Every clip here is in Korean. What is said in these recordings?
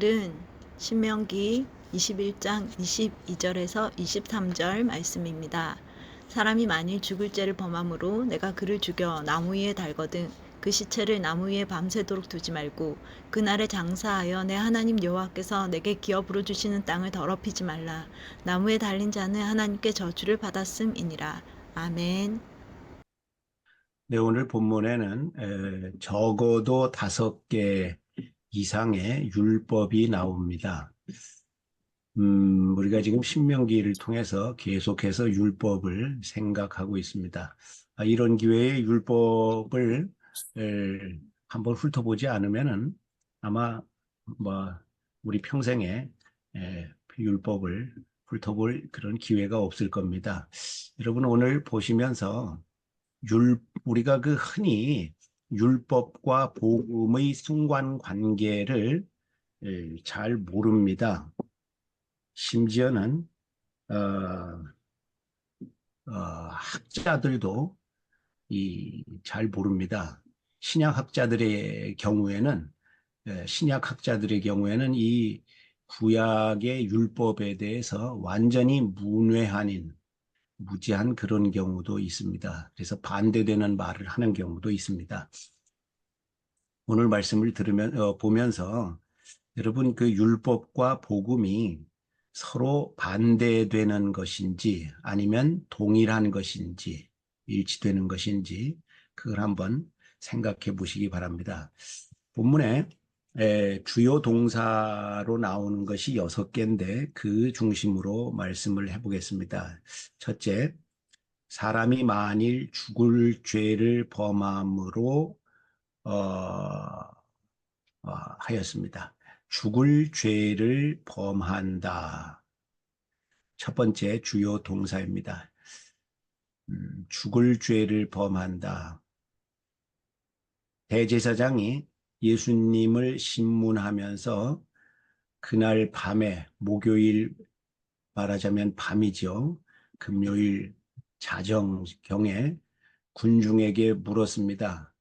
오늘은 신명기 21장 22절에서 23절 말씀입니다. 사람이 만일 죽을 죄를 범함으로 내가 그를 죽여 나무 위에 달거든 그 시체를 나무 위에 밤새도록 두지 말고 그날에 장사하여 내 하나님 여호와께서 내게 기업으로 주시는 땅을 더럽히지 말라. 나무에 달린 자는 하나님께 저주를 받았음이니라. 아멘. 네, 오늘 본문에는 적어도 5개 이상의 율법이 나옵니다. 우리가 지금 신명기를 통해서 계속해서 율법을 생각하고 있습니다. 이런 기회에 율법을 한번 훑어보지 않으면은 아마 뭐 우리 평생에 율법을 훑어볼 그런 기회가 없을 겁니다. 여러분 오늘 보시면서 우리가 그 흔히 율법과 복음의 상관관계를 잘 모릅니다. 심지어는 어, 학자들도 잘 모릅니다. 신약 학자들의 경우에는 이 구약의 율법에 대해서 완전히 무지한 그런 경우도 있습니다. 그래서 반대되는 말을 하는 경우도 있습니다. 오늘 말씀을 보면서 여러분 그 율법과 복음이 서로 반대되는 것인지 아니면 동일한 것인지 일치되는 것인지 그걸 한번 생각해 보시기 바랍니다. 본문에 주요 동사로 나오는 것이 6개인데 그 중심으로 말씀을 해보겠습니다. 첫째, 사람이 만일 죽을 죄를 범함으로 하였습니다. 죽을 죄를 범한다. 첫 번째 주요 동사입니다. 죽을 죄를 범한다. 대제사장이 예수님을 신문하면서 그날 밤에 목요일 말하자면 밤이죠. 금요일 자정경에 군중에게 물었습니다.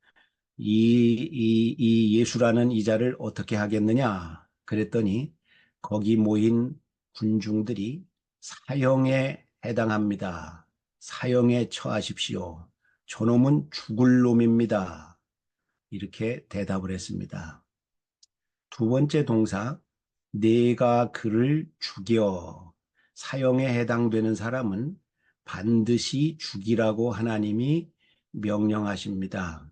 이 예수라는 이자를 어떻게 하겠느냐? 그랬더니 거기 모인 군중들이 사형에 해당합니다. 사형에 처하십시오. 저놈은 죽을 놈입니다. 이렇게 대답을 했습니다. 두 번째 동사, 내가 그를 죽여. 사형에 해당되는 사람은 반드시 죽이라고 하나님이 명령하십니다.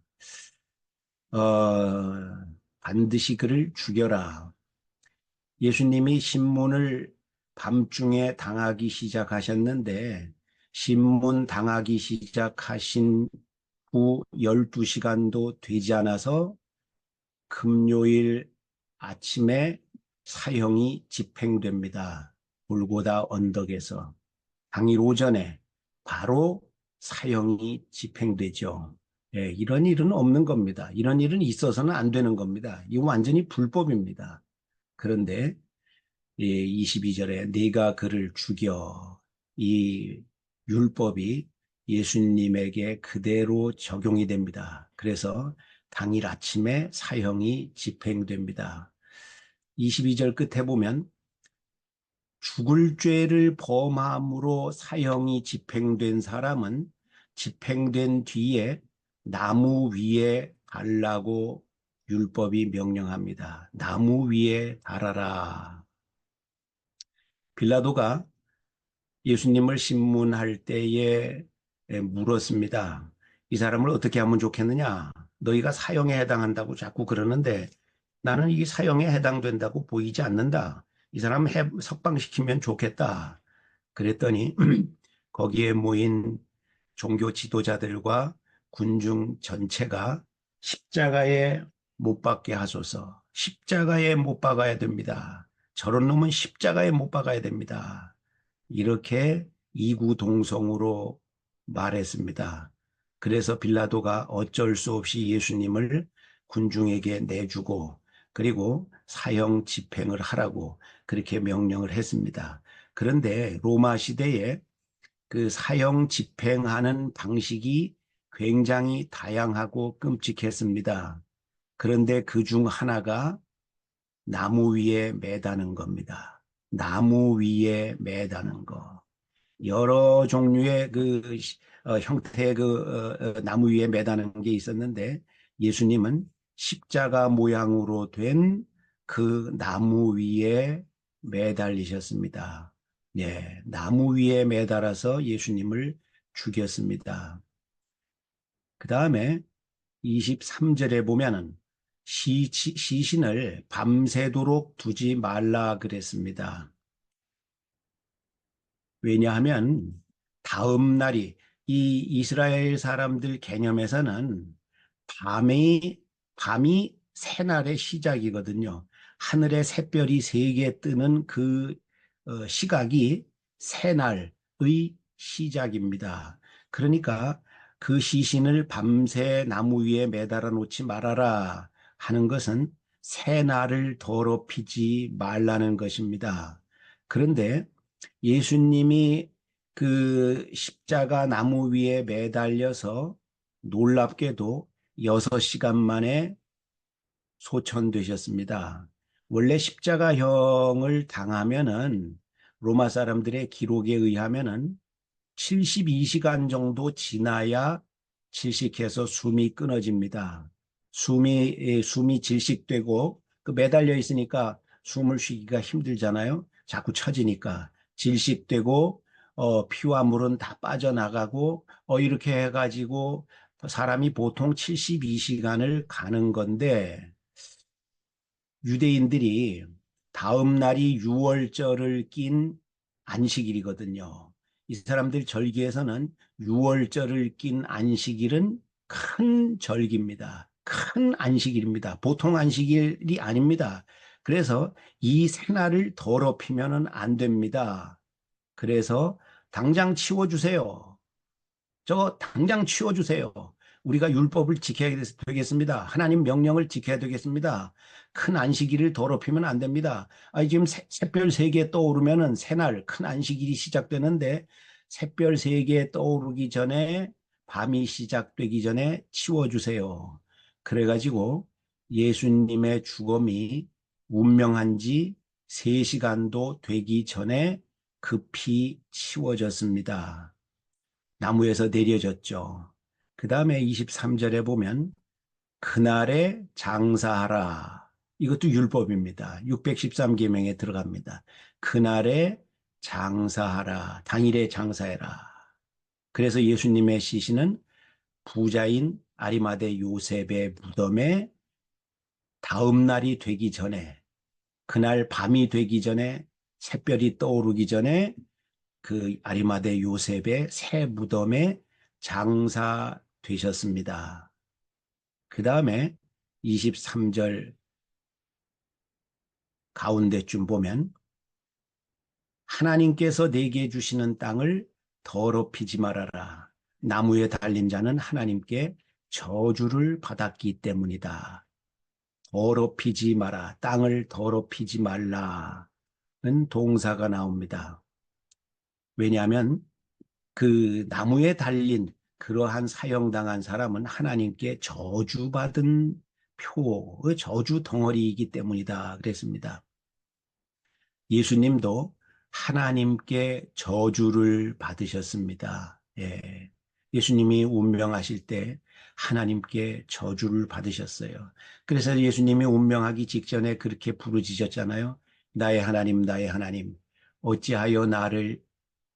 반드시 그를 죽여라. 예수님이 신문을 밤중에 당하기 시작하셨는데 신문 당하기 시작하신 후 12시간도 되지 않아서 금요일 아침에 사형이 집행됩니다. 골고다 언덕에서. 당일 오전에 바로 사형이 집행되죠. 이런 일은 없는 겁니다. 이런 일은 있어서는 안 되는 겁니다. 이건 완전히 불법입니다. 그런데 22절에 네가 그를 죽여 이 율법이 예수님에게 그대로 적용이 됩니다. 그래서 당일 아침에 사형이 집행됩니다. 22절 끝에 보면 죽을 죄를 범함으로 사형이 집행된 사람은 집행된 뒤에 나무 위에 달라고 율법이 명령합니다. 나무 위에 달아라. 빌라도가 예수님을 신문할 때에 물었습니다. 이 사람을 어떻게 하면 좋겠느냐? 너희가 사형에 해당한다고 자꾸 그러는데 나는 이 사형에 해당된다고 보이지 않는다. 이 사람 석방시키면 좋겠다. 그랬더니 거기에 모인 종교 지도자들과 군중 전체가 십자가에 못 박게 하소서. 십자가에 못 박아야 됩니다. 저런 놈은 십자가에 못 박아야 됩니다. 이렇게 이구동성으로 말했습니다. 그래서 빌라도가 어쩔 수 없이 예수님을 군중에게 내주고 그리고 사형 집행을 하라고 그렇게 명령을 했습니다. 그런데 로마 시대에 그 사형 집행하는 방식이 굉장히 다양하고 끔찍했습니다. 그런데 그 중 하나가 나무 위에 매다는 겁니다. 나무 위에 매다는 거. 여러 종류의 형태의 나무 위에 매다는 게 있었는데 예수님은 십자가 모양으로 된 그 나무 위에 매달리셨습니다. 예, 나무 위에 매달아서 예수님을 죽였습니다. 그 다음에 23절에 보면은 시신을 밤새도록 두지 말라 그랬습니다. 왜냐하면 다음 날이 이 이스라엘 사람들 개념에서는 밤이 새날의 시작이거든요. 하늘에 샛별이 세 개 뜨는 그 시각이 새날의 시작입니다. 그러니까 그 시신을 밤새 나무 위에 매달아 놓지 말아라 하는 것은 새날을 더럽히지 말라는 것입니다. 그런데 예수님이 그 십자가 나무 위에 매달려서 놀랍게도 6시간 만에 소천되셨습니다. 원래 십자가형을 당하면은 로마 사람들의 기록에 의하면은 72시간 정도 지나야 질식해서 숨이 끊어집니다. 숨이 질식되고 그 매달려 있으니까 숨을 쉬기가 힘들잖아요. 자꾸 처지니까 질식되고 피와 물은 다 빠져나가고 이렇게 해가지고 사람이 보통 72시간을 가는 건데 유대인들이 다음 날이 유월절을 낀 안식일이거든요. 이 사람들 절기에서는 유월절을 낀 안식일은 큰 절기입니다. 큰 안식일입니다. 보통 안식일이 아닙니다. 그래서 이 새날을 더럽히면 안 됩니다. 그래서 당장 치워주세요. 저거 당장 치워주세요. 우리가 율법을 지켜야 되겠습니다. 하나님 명령을 지켜야 되겠습니다. 큰 안식일을 더럽히면 안 됩니다. 지금 샛별 세 개 떠오르면은 새날 큰 안식일이 시작되는데 샛별 세 개 떠오르기 전에 밤이 시작되기 전에 치워주세요. 그래가지고 예수님의 죽음이 운명한 지 3시간도 되기 전에 급히 치워졌습니다. 나무에서 내려졌죠. 그 다음에 23절에 보면 그날에 장사하라. 이것도 율법입니다. 613계명에 들어갑니다. 그날에 장사하라. 당일에 장사해라. 그래서 예수님의 시신은 부자인 아리마대 요셉의 무덤에 다음 날이 되기 전에 그날 밤이 되기 전에 샛별이 떠오르기 전에 그 아리마대 요셉의 새 무덤에 장사되셨습니다. 그 다음에 23절 가운데쯤 보면 하나님께서 내게 주시는 땅을 더럽히지 말아라. 나무에 달린 자는 하나님께 저주를 받았기 때문이다. 더럽히지 마라. 땅을 더럽히지 말라는 동사가 나옵니다. 왜냐하면 그 나무에 달린 그러한 사형당한 사람은 하나님께 저주받은 저주 덩어리이기 때문이다 그랬습니다. 예수님도 하나님께 저주를 받으셨습니다. 예. 예수님이 운명하실 때 하나님께 저주를 받으셨어요. 그래서 예수님이 운명하기 직전에 그렇게 부르짖었잖아요. 나의 하나님, 나의 하나님, 어찌하여 나를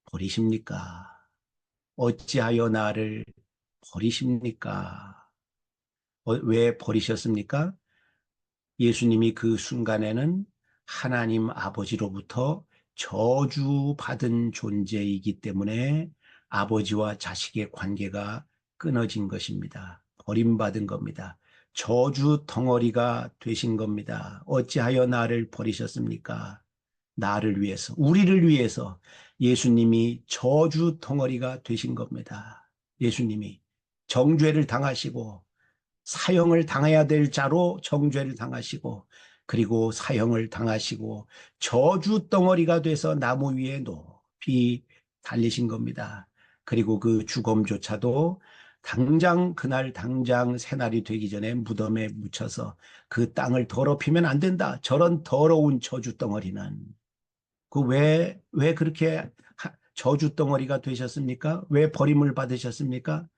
버리십니까? 어찌하여 나를 버리십니까? 왜 버리셨습니까? 예수님이 그 순간에는 하나님 아버지로부터 저주받은 존재이기 때문에 아버지와 자식의 관계가 끊어진 것입니다. 버림받은 겁니다. 저주 덩어리가 되신 겁니다. 어찌하여 나를 버리셨습니까? 나를 위해서, 우리를 위해서 예수님이 저주 덩어리가 되신 겁니다. 예수님이 정죄를 당하시고 사형을 당해야 될 자로 정죄를 당하시고 그리고 사형을 당하시고 저주 덩어리가 돼서 나무 위에 높이 달리신 겁니다. 그리고 그 죽음조차도 당장 그날 당장 새날이 되기 전에 무덤에 묻혀서 그 땅을 더럽히면 안 된다. 저런 더러운 저주 덩어리는 왜 그렇게 저주 덩어리가 되셨습니까? 왜 버림을 받으셨습니까?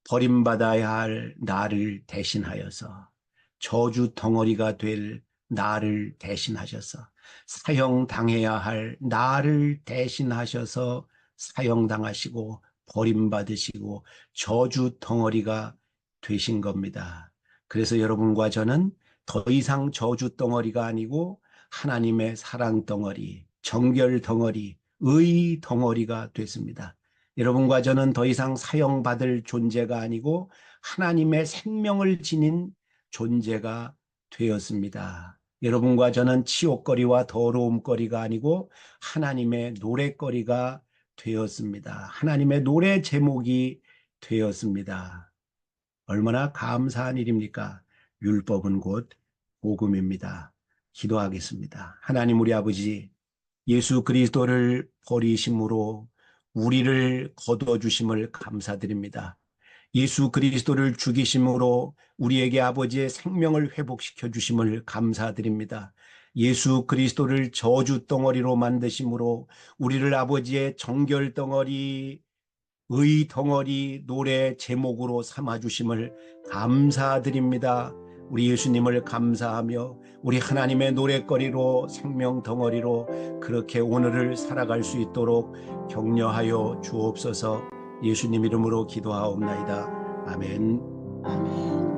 버림받아야 할 나를 대신하여서 저주 덩어리가 될 나를 대신하셔서 사형당해야 할 나를 대신하셔서 사형당하시고 버림받으시고 저주 덩어리가 되신 겁니다. 그래서 여러분과 저는 더 이상 저주 덩어리가 아니고 하나님의 사랑 덩어리, 정결 덩어리, 의 덩어리가 됐습니다. 여러분과 저는 더 이상 사형받을 존재가 아니고 하나님의 생명을 지닌 존재가 되었습니다. 여러분과 저는 치욕거리와 더러움거리가 아니고 하나님의 노랫거리가 되었습니다. 하나님의 노래 제목이 되었습니다. 얼마나 감사한 일입니까? 율법은 곧 복음입니다. 기도하겠습니다. 하나님 우리 아버지, 예수 그리스도를 버리심으로 우리를 거두어주심을 감사드립니다. 예수 그리스도를 죽이심으로 우리에게 아버지의 생명을 회복시켜 주심을 감사드립니다. 예수 그리스도를 저주 덩어리로 만드심으로 우리를 아버지의 정결 덩어리, 의 덩어리 노래 제목으로 삼아주심을 감사드립니다. 우리 예수님을 감사하며 우리 하나님의 노래거리로 생명 덩어리로 그렇게 오늘을 살아갈 수 있도록 격려하여 주옵소서. 예수님 이름으로 기도하옵나이다. 아멘. 아멘.